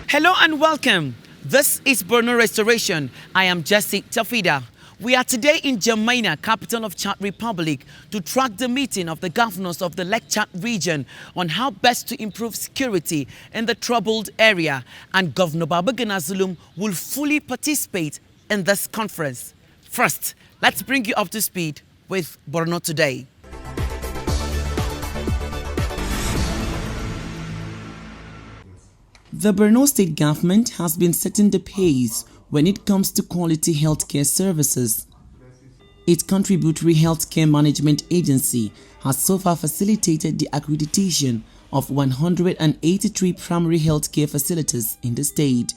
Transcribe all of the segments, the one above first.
Hello and welcome. This is Borno Restoration. I am Jesse Tafida. We are today in Jamina, capital of Chad Republic, to track the meeting of the governors of the Lake Chad region on how best to improve security in the troubled area. And Governor Babagana Zulum will fully participate in this conference. First, let's bring you up to speed with Borno Today. The Borno state government has been setting the pace when it comes to quality healthcare services. Its contributory healthcare management agency has so far facilitated the accreditation of 183 primary healthcare facilities in the state.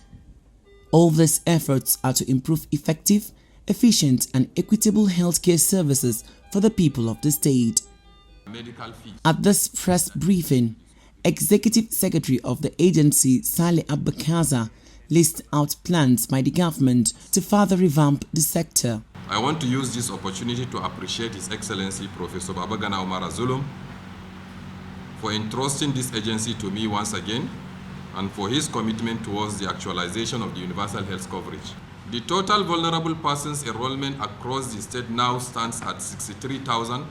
All these efforts are to improve effective, efficient and equitable healthcare services for the people of the state. At this press briefing, Executive Secretary of the agency, Saleh Abakaza, lists out plans by the government to further revamp the sector. I want to use this opportunity to appreciate His Excellency Professor Babagana Umar Zulum for entrusting this agency to me once again and for his commitment towards the actualization of the universal health coverage. The total vulnerable persons enrollment across the state now stands at 63,000,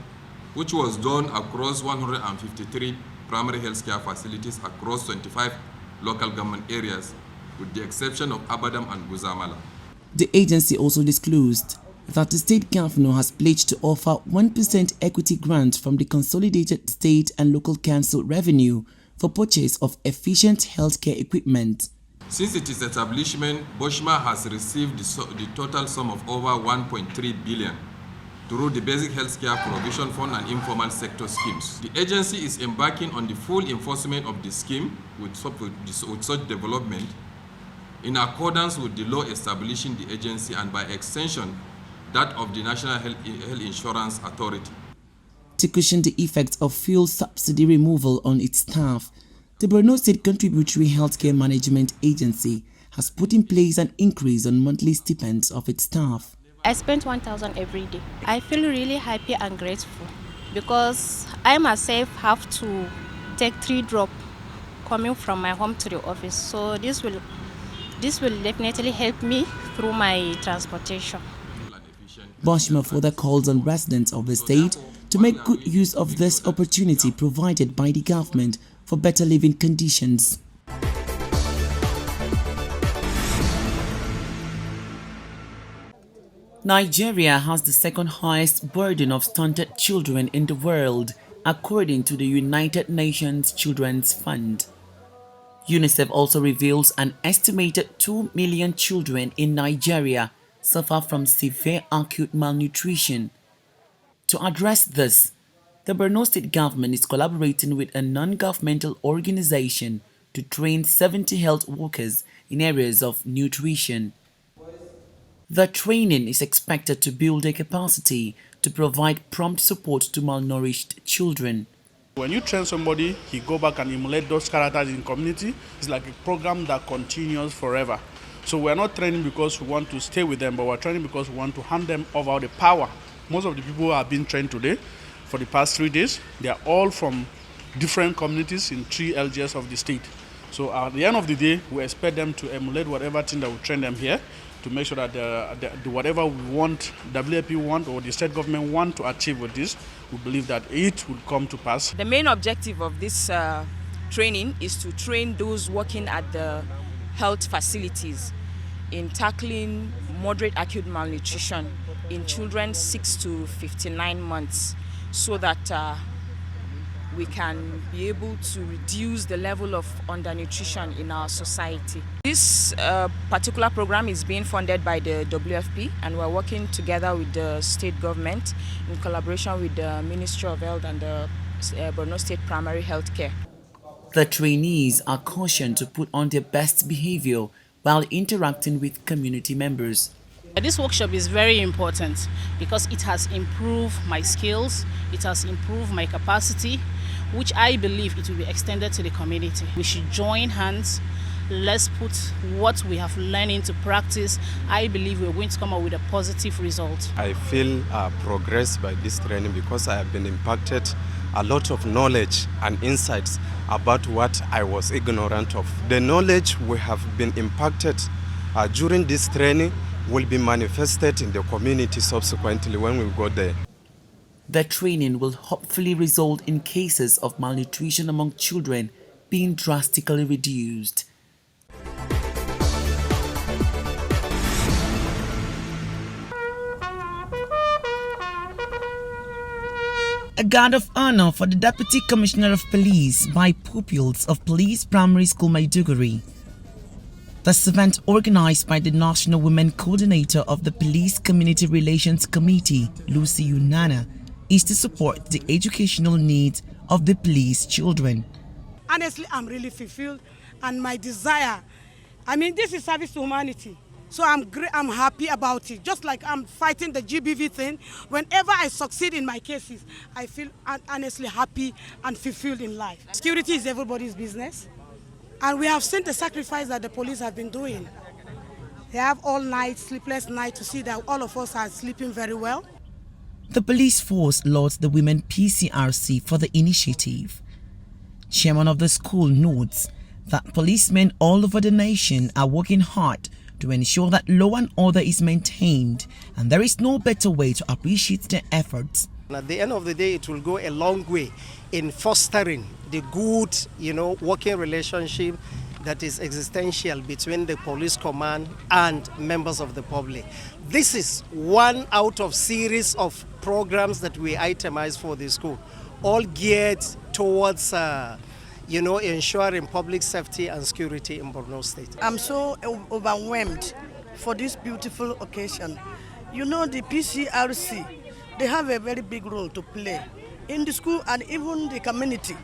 which was done across 153 primary health care facilities across 25 local government areas, with the exception of Abadam and Guzamala. The agency also disclosed that the state governor has pledged to offer 1% equity grant from the consolidated state and local council revenue for purchase of efficient healthcare equipment. Since its establishment, Boshma has received the total sum of over 1.3 billion through the Basic Healthcare Provision Fund and informal sector schemes. The agency is embarking on the full enforcement of the scheme with such development in accordance with the law establishing the agency and by extension that of the National Health Insurance Authority. To cushion the effects of fuel subsidy removal on its staff, the Borno State Contributory Healthcare Management Agency has put in place an increase on monthly stipends of its staff. I spent 1,000 every day. I feel really happy and grateful because I myself have to take 3 drops coming from my home to the office. So this will definitely help me through my transportation. Boshma further calls on residents of the state to make good use of this opportunity provided by the government for better living conditions. Nigeria has the second highest burden of stunted children in the world, according to the United Nations Children's Fund. UNICEF also reveals an estimated 2 million children in Nigeria suffer from severe acute malnutrition. To address this, the Borno state government is collaborating with a non-governmental organization to train 70 health workers in areas of nutrition. The training is expected to build a capacity to provide prompt support to malnourished children. When you train somebody, he go back and emulate those characters in community. It's like a program that continues forever. So we're not training because we want to stay with them, but we're training because we want to hand them over the power. Most of the people who have been trained today for the past 3 days, they are all from different communities in 3 LGS of the state. So at the end of the day, we expect them to emulate whatever thing that we train them here to make sure that whatever we want, WAP want or the state government want to achieve with this, we believe that it will come to pass. The main objective of this training is to train those working at the health facilities in tackling moderate acute malnutrition in children 6 to 59 months so that we can be able to reduce the level of undernutrition in our society. This particular program is being funded by the WFP and we're working together with the state government in collaboration with the Ministry of Health and the Borno State Primary Health Care. The trainees are cautioned to put on their best behavior while interacting with community members. This workshop is very important because it has improved my skills, it has improved my capacity, which I believe it will be extended to the community. We should join hands. Let's put what we have learned into practice. I believe we're going to come up with a positive result. I feel progress by this training because I have been impacted a lot of knowledge and insights about what I was ignorant of. The knowledge we have been impacted during this training will be manifested in the community subsequently when we go there. The training will hopefully result in cases of malnutrition among children being drastically reduced. A guard of honor for the Deputy Commissioner of Police by pupils of Police Primary School Maiduguri. This event, organized by the National Women Coordinator of the Police Community Relations Committee, Lucy Unana, is to support the educational needs of the police children. Honestly, I'm really fulfilled, and my desire, this is service to humanity. So I'm happy about it. Just like I'm fighting the GBV thing, whenever I succeed in my cases, I feel honestly happy and fulfilled in life. Security is everybody's business. And we have seen the sacrifice that the police have been doing. They have all night, sleepless night to see that all of us are sleeping very well. The police force lauds the women PCRC for the initiative. Chairman of the school notes that policemen all over the nation are working hard to ensure that law and order is maintained, and there is no better way to appreciate their efforts. At the end of the day, it will go a long way in fostering the good, working relationship that is existential between the police command and members of the public. This is one out of series of programs that we itemize for the school, all geared towards ensuring public safety and security in Borno State. I'm so overwhelmed for this beautiful occasion. The PCRC, they have a very big role to play in the school and even the community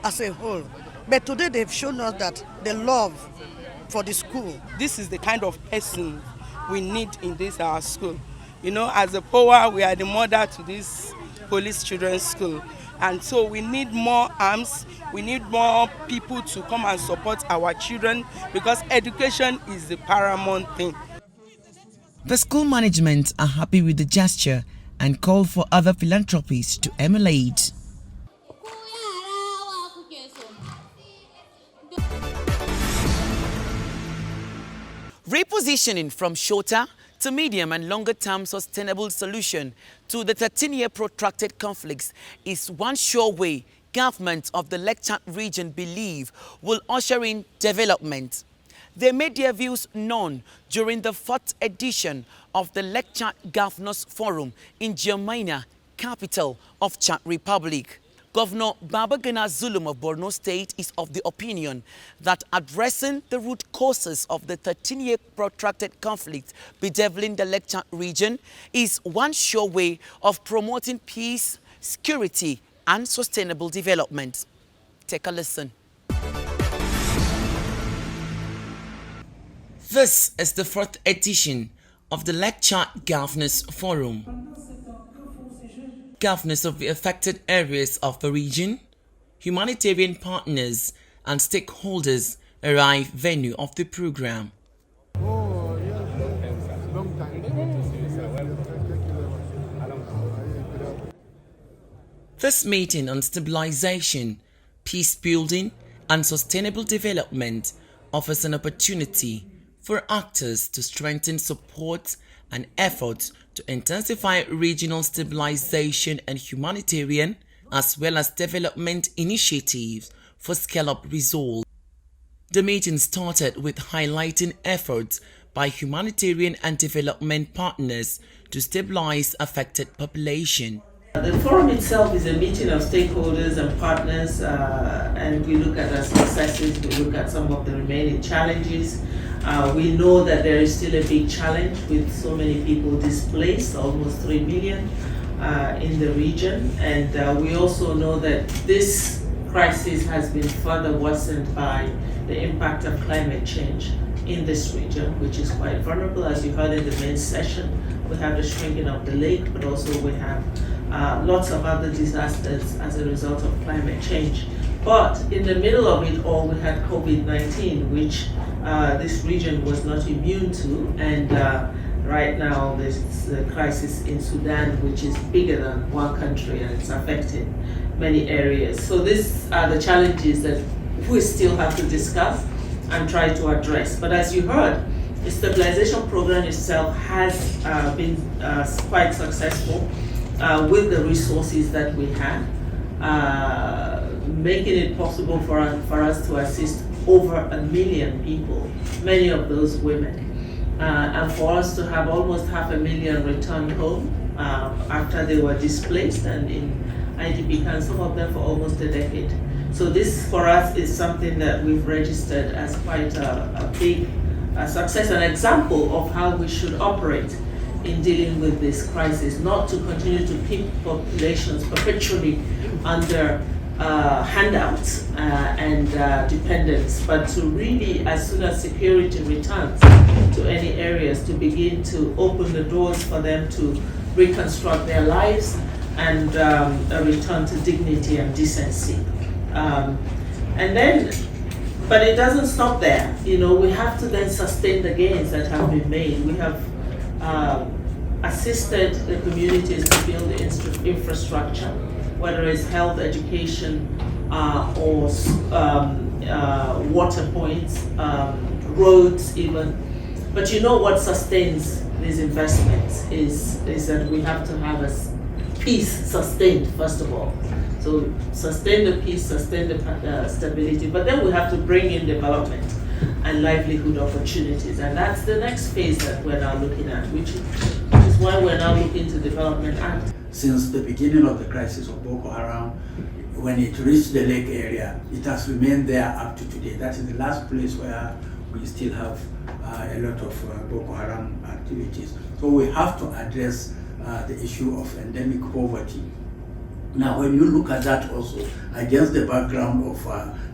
as a whole. But today they've shown us that the love for the school. This is the kind of person we need in this our school. As a POA, we are the mother to this police children's school. And so we need more arms, we need more people to come and support our children, because education is the paramount thing. The school management are happy with the gesture and call for other philanthropies to emulate. Repositioning from shorter to medium and longer term sustainable solution to the 13-year protracted conflicts is one sure way government of the Lake Chad region believe will usher in development. They made their views known during the 4th edition of the Lake Chad Governors Forum in Germania, capital of Chad Republic. Governor Babagana Zulum of Borno State is of the opinion that addressing the root causes of the 13-year protracted conflict bedeviling the Lake Chad region is one sure way of promoting peace, security, and sustainable development. Take a listen. This is the 4th edition of the Lake Chad Governors Forum. Governors of the affected areas of the region, humanitarian partners, and stakeholders arrive venue of the program. This meeting on stabilization, peace building, and sustainable development offers an opportunity for actors to strengthen support and efforts to intensify regional stabilization and humanitarian as well as development initiatives for scale-up results. The meeting started with highlighting efforts by humanitarian and development partners to stabilize affected population. The forum itself is a meeting of stakeholders and partners, and we look at our successes, we look at some of the remaining challenges. We know that there is still a big challenge with so many people displaced, almost 3 million in the region. And we also know that this crisis has been further worsened by the impact of climate change in this region, which is quite vulnerable. As you heard in the main session, we have the shrinking of the lake, but also we have lots of other disasters as a result of climate change. But in the middle of it all, we had COVID-19, which this region was not immune to, and right now there's the crisis in Sudan, which is bigger than one country, and it's affecting many areas. So these are the challenges that we still have to discuss and try to address. But as you heard, the stabilization program itself has been quite successful with the resources that we had, making it possible for us to assist over 1 million people, many of those women, and for us to have almost 500,000 returned home after they were displaced and in IDP camps, some of them for almost a decade. So this for us is something that we've registered as quite a big success, an example of how we should operate in dealing with this crisis, not to continue to keep populations perpetually under handouts and dependence, but to really, as soon as security returns to any areas, to begin to open the doors for them to reconstruct their lives and a return to dignity and decency. But it doesn't stop there. You know, we have to then sustain the gains that have been made. We have assisted the communities to build the infrastructure, whether it's health, education, or water points, roads even. But you know what sustains these investments is that we have to have a peace sustained, first of all. So sustain the peace, sustain the stability, but then we have to bring in development and livelihood opportunities. And that's the next phase that we're now looking at, which is why we're now looking to Development Act. Since the beginning of the crisis of Boko Haram, when it reached the lake area, it has remained there up to today. That is the last place where we still have a lot of Boko Haram activities. So we have to address the issue of endemic poverty. Now, when you look at that also, against the background of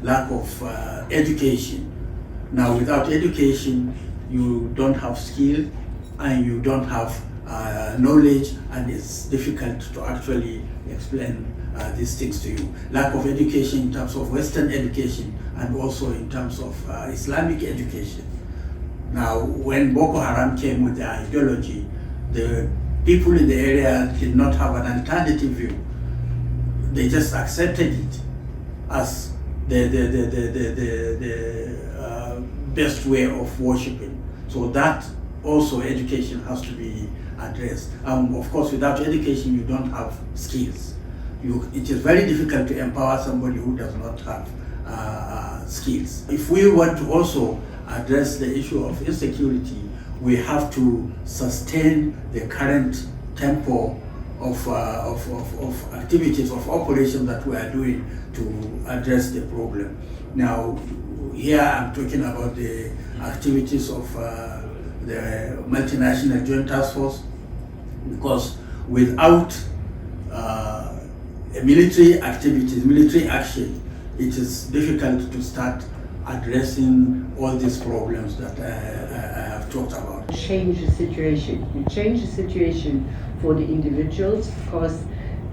lack of education, now without education, you don't have skill and you don't have knowledge, and it's difficult to actually explain these things to you. Lack of education in terms of Western education and also in terms of Islamic education. Now, when Boko Haram came with their ideology, the people in the area did not have an alternative view. They just accepted it as the best way of worshiping. So that also education has to be addressed. Of course, without education, you don't have skills. It is very difficult to empower somebody who does not have skills. If we want to also address the issue of insecurity, we have to sustain the current tempo of activities, of operations that we are doing to address the problem. Now, here I'm talking about the activities of the multinational joint task force, because without military activities, military action, it is difficult to start addressing all these problems that I have talked about. Change the situation. You change the situation for the individuals because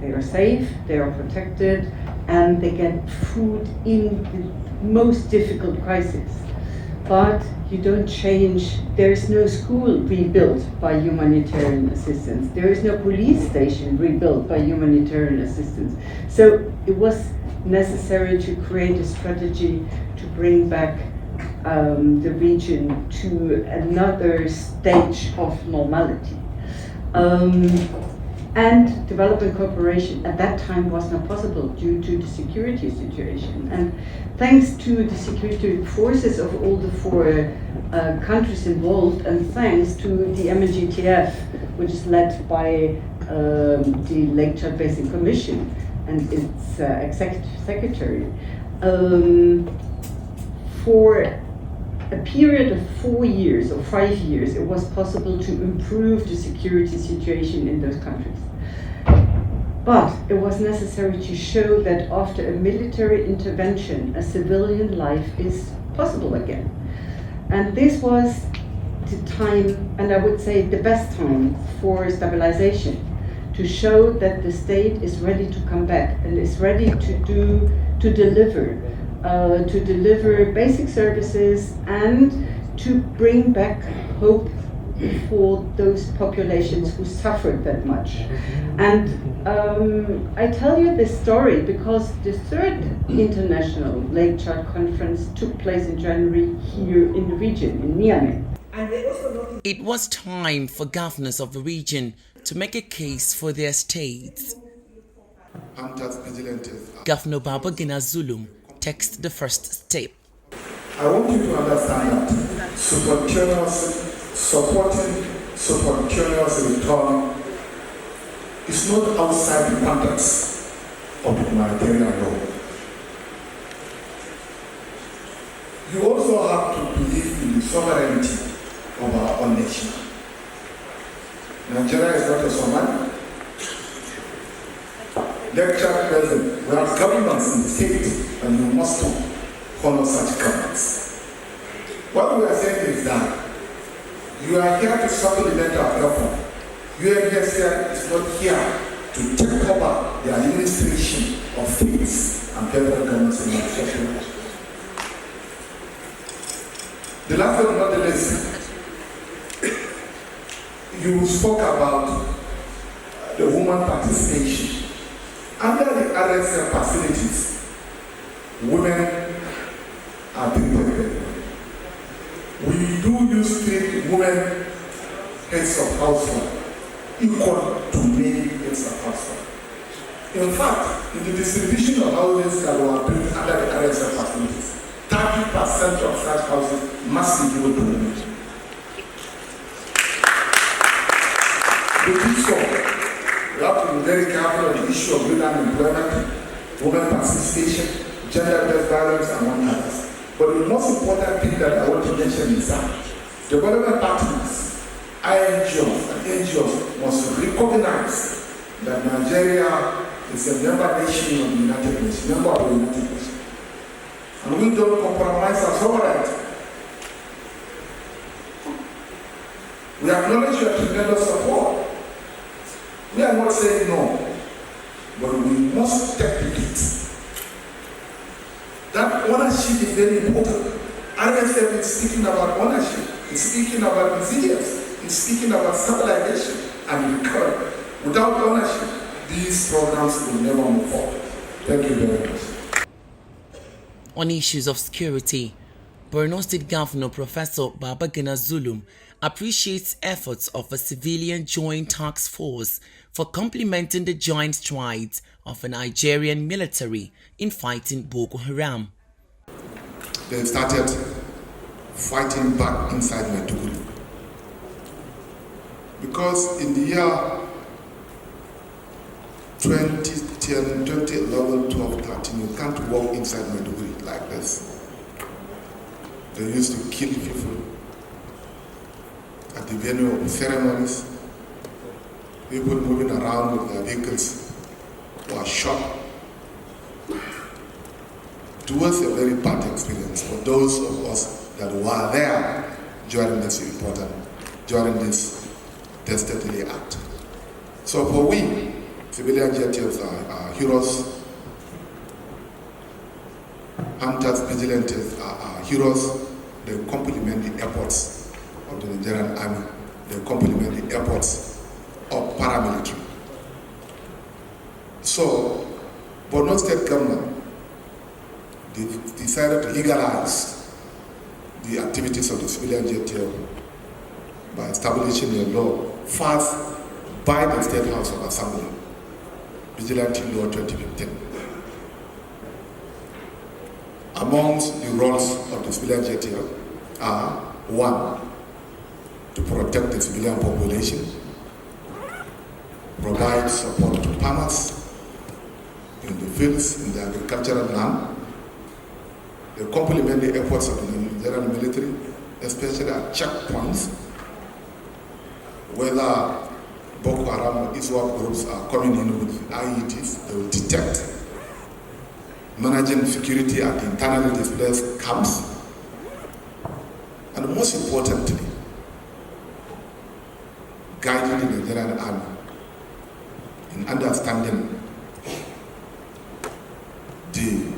they are safe, they are protected, and they get food in the most difficult crisis. But you don't change, there is no school rebuilt by humanitarian assistance. There is no police station rebuilt by humanitarian assistance. So it was necessary to create a strategy to bring back the region to another stage of normality. And development cooperation at that time was not possible due to the security situation. And thanks to the security forces of all the four countries involved, and thanks to the MNGTF, which is led by the Lake Chad Basin Commission and its executive secretary, for a period of 4 years or 5 years, it was possible to improve the security situation in those countries. But it was necessary to show that after a military intervention, a civilian life is possible again. And this was the time, and I would say the best time for stabilization, to show that the state is ready to come back and is ready to deliver basic services and to bring back hope for those populations who suffered that much. And I tell you this story because the third International Lake Chart Conference took place in January here in the region, in Niamey. It was time for governors of the region to make a case for their states. Governor Babagana Zulum takes the first step. I want you to understand that supporting spontaneous return is not outside the context of the humanitarian law. You also have to believe in the sovereignty of our own nation. Nigeria is not a Somalia. Lecture present, we have governments in the state and we must honor such governments. What we are saying is that you are here to supplement our effort. UNHCR is not here to take over the administration of states and federal governments in our. The last but not the least, you spoke about the woman participation. Under the RSF facilities, women are treated. We do use women heads of household equal to male heads of household. In fact, in the distribution of houses that were built under the RSF facilities, 30% of such houses must be given to women. We do so. We have to be very careful on the issue of youth unemployment, women participation, gender-based violence, among others. But the most important thing that I want to mention is that development partners, INGOs and NGOs must recognize that Nigeria is a member nation of the United Nations, member of the United Nations. And we don't compromise our sovereignty. We acknowledge your tremendous support. We are not saying no, but we must take the lead. That ownership is very important. RSF is speaking about ownership, it's speaking about resilience, it's speaking about stabilization and recovery. Without ownership, these programs will never move forward. Thank you very much. On issues of security, Borno State Governor Professor Babagana Zulum appreciates efforts of a civilian joint task force for complementing the joint strides of a Nigerian military in fighting Boko Haram. They started fighting back inside Maiduguri. Because in the year 2010, 2011, 12, 13, you can't walk inside Maiduguri like this. They used to kill people at the venue of ceremonies. People moving around with their vehicles were shot. It was a very bad experience for those of us that were there during this deadly act. So for we, civilian JTFs are heroes, hunters, vigilantes are heroes. They complement the efforts of the Nigerian army. They complement the efforts of paramilitary. So, Borno State government decided to legalize the activities of the civilian JTF by establishing a law passed by the State House of Assembly, Vigilante Law 2015. Amongst the roles of the civilian JTF are: 1, to protect the civilian population, provide support to farmers in the fields, in the agricultural land. They complement the efforts of the Nigerian military, especially at checkpoints, whether Boko Haram or ISWAP groups are coming in with IEDs, they will detect. Managing security at the internally displaced camps, and most importantly, guiding the Nigerian army in understanding the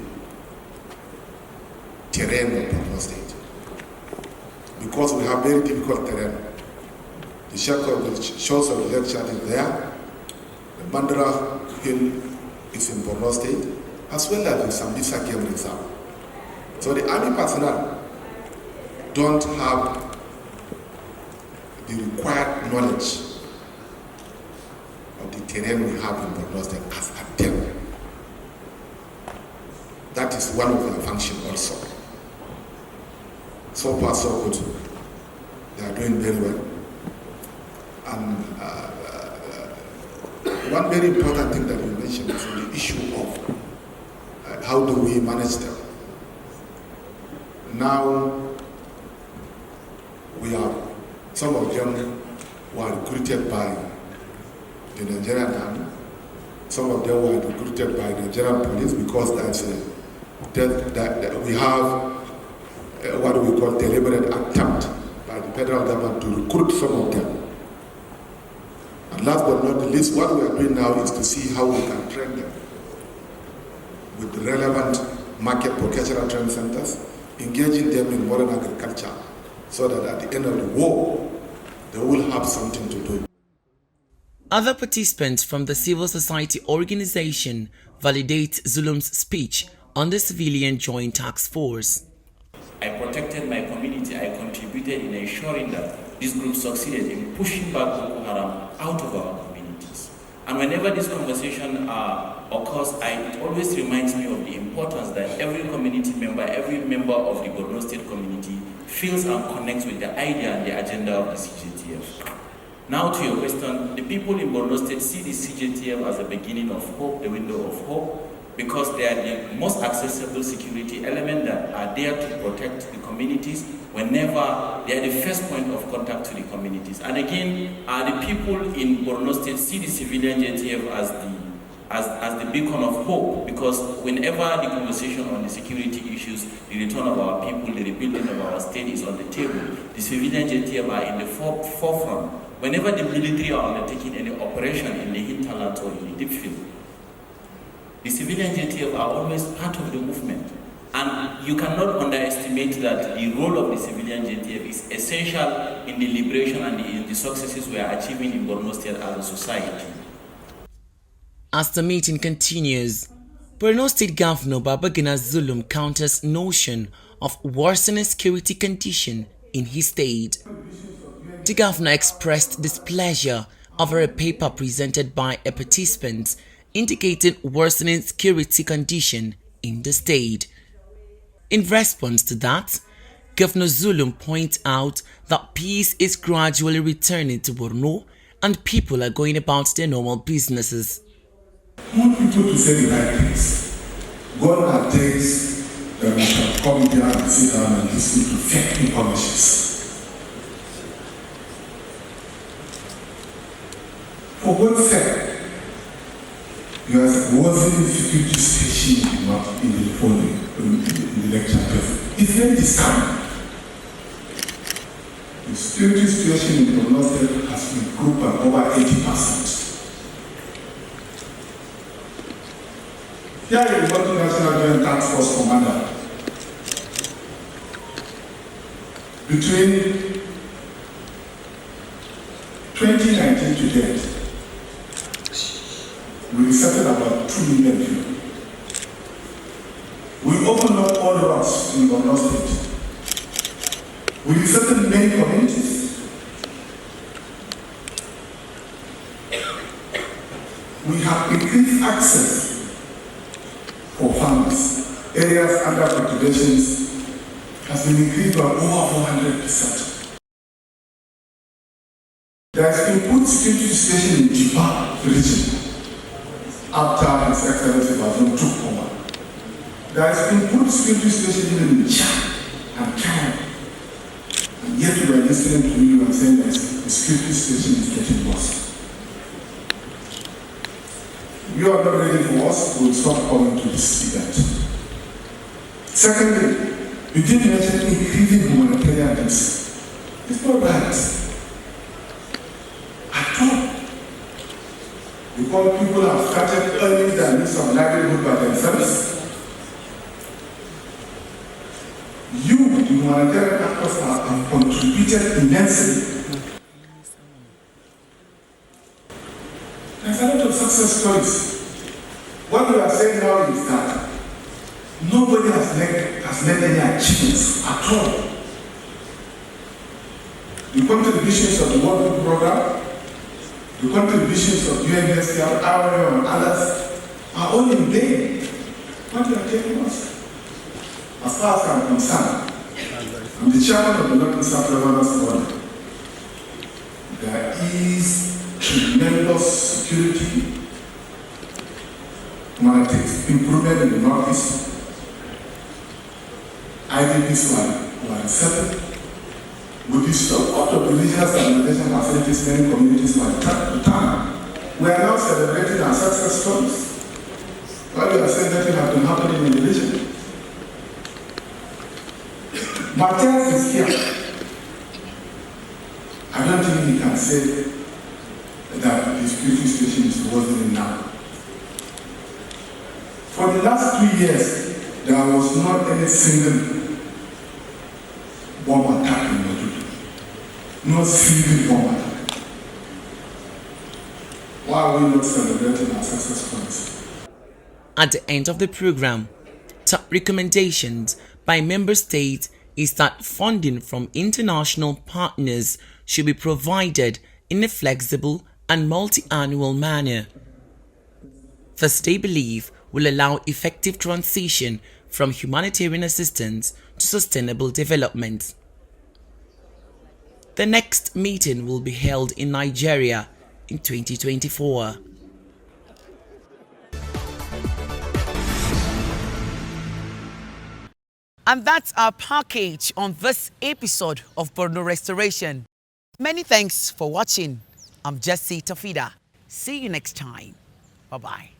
terrain of Borno State. Because we have very difficult terrain, The shores of the Lake Chad is there. The Mandara Hill is in Borno State, as well as the Sambisa Game Reserve. So the army personnel don't have the required knowledge of the terrain we have in Borno State as at them. That is one of their functions also. So far, so good. They are doing very well. And one very important thing that you mentioned is the issue of how do we manage them. Now, we have some of them were recruited by the Nigerian army. Some of them were recruited by the Nigerian police because we have what we call deliberate attempt by the federal government to recruit some of them. And last but not the least, what we are doing now is to see how we can train them with the relevant market vocational training centers, engaging them in modern agriculture, so that at the end of the war, they will have something to do. Other participants from the civil society organization validate Zulum's speech on the Civilian Joint Task Force. I protected my community. I contributed in ensuring that this group succeeded in pushing back Boko Haram out of our communities. And whenever this conversation occurs, it always reminds me of the importance that every community member, every member of the Borno State community feels and connects with the idea and the agenda of the CJTF. Now to your question, the people in Borno State see the CJTF as a beginning of hope, the window of hope, because they are the most accessible security element that are there to protect the communities whenever they are the first point of contact to the communities. And again, the people in Borno State see the civilian JTF as the beacon of hope, because whenever the conversation on the security issues, the return of our people, the rebuilding of our state is on the table, the civilian JTF are in the forefront. Whenever the military are undertaking any operation in the hinterland or in the deep field, the civilian JTF are always part of the movement. And you cannot underestimate that the role of the civilian JTF is essential in the liberation and in the successes we are achieving in Borno State as a society. As the meeting continues, Borno State Governor Babagana Zulum counters notion of worsening security condition in his state. The governor expressed displeasure over a paper presented by a participant indicating worsening security condition in the state. In response to that, Governor Zulum points out that peace is gradually returning to Borno and people are going about their normal businesses. I want people to say the right things. Gone are days that we can come here and sit down and listen to fake information. For God's sake, you are Worsening security station in the lecture. It's very disturbing. The security situation in Borno State has improved by over 80%. Here is the Multinational Joint Task Force Commander. Between 2019 to date, we resettled about 2 million people. We opened up all roads in Borno State. We resettled many communities. We have increased access for farmers. Areas under cultivations has been increased by over 400%. There has been good security situation in Jipa region after His Excellency Bazum took over. There has been good security situation even in Chad and Canada. And yet we are listening to you and saying that the security situation is getting worse. You are not ready for us, we will stop coming to this event. Secondly, you did mention increasing humanitarian needs. It's not right. At all. Because people have started earning their needs of livelihood by themselves. You, the humanitarian actors, have contributed immensely success stories. What we are saying now is that nobody has made any achievements at all. The contributions of the World Food Program, the contributions of UNHCR, IOM, and others are all in vain. What you are telling us? As far as I'm concerned, I'm the chairman of the North South Governance Board. There is tremendous security, humanitarian improvement in the Northeast. IDPs were settled. With the support of the regional stabilization facilities, many communities were returned. We are now celebrating our success stories. While we are saying that it has been happening in the region. Matthias is here. I don't think he can say that the security situation is worsening now. For the last 2 years, there was not any single bomb attack in Madrid. Not single bomb attack. Why are we not celebrating our success stories? At the end of the program, top recommendations by member states is that funding from international partners should be provided in a flexible and multi-annual manner. This, they believe, will allow effective transition from humanitarian assistance to sustainable development. The next meeting will be held in Nigeria in 2024. And that's our package on this episode of Borno Restoration. Many thanks for watching. I'm Jessie Tafida. See you next time. Bye-bye.